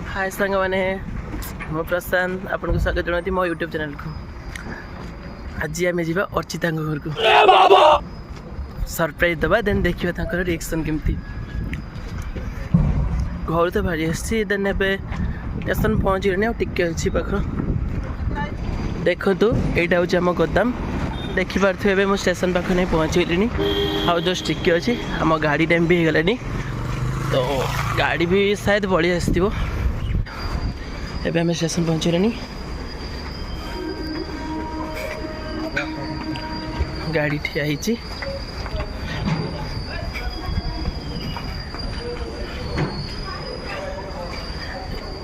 हाय सांग मैंने मो प्रशांत आपन को स्वागत जनाती मो यूट्यूब चैनल को। आज आम जा अर्चिता घर को सरप्राइज दबा देन देखिए ताकर रिएक्शन केमती। घर तो भारी आसी देन एबे स्टेशन पहुँच गए टिके अच्छी पाख देखो तो यहाँ हूँ आम गोदाम देखिपे मुझे स्टेशन पाख नहीं पहुँच गली आउ जस्ट टिके अच्छी आम गाड़ी टाइम भी हो गलानी तो गाड़ी भी शायद बड़ी आसो एबे हमें स्टेशन पहुँचलानी गाड़ी ठिया ही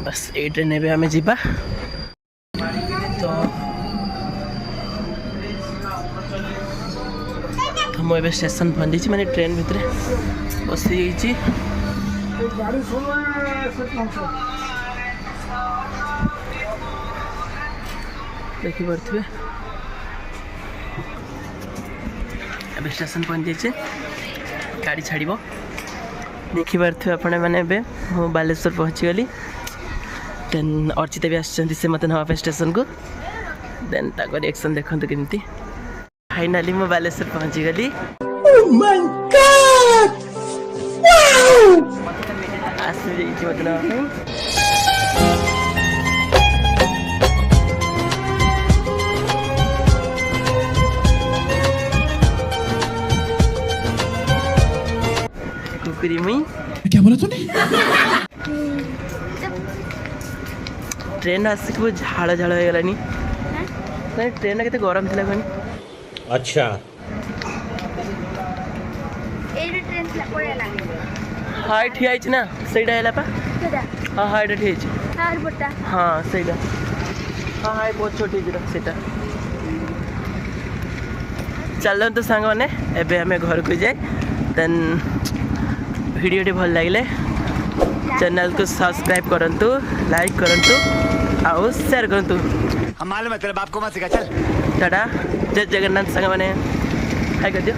बस ये ट्रेन एबे हमें जीवा तो मुझे स्टेशन पहुँची माने ट्रेन भितर बसी देखिपे अब स्टेशन पहुँच जाइए गाड़ी छाड़ देखिपे आपण मैंने मु बालेश्वर पहुँची गली देन अर्चिता भी आसे मत ना स्टेशन को देन ताको रिएक्शन देखते केमती फाइनाली मु बालेश्वर पहुँची गली आसी मत ना क्या बोला तूने? ट्रेन आसिक झाड़ झाड़ हो गलानी ट्रेन केते गरम थिला कोनी। अच्छा हाय ठिया आइछ ना सेडा हैला पा हां हां एटा ठिया आइछ हां बोटा हां सेडा हां हाय बहुत छोटी जरा सेटा चलो तो सांग माने एबे हमें घर को जाए देन वीडियो भल लगे चैनल को सब्सक्राइब करंतु लाइक करंतु आउ शेयर करंतु। हम मालूम है तेरे बाप को मत सिखा चल टाटा जय जगन्नाथ सांग माने हाय कर दियो।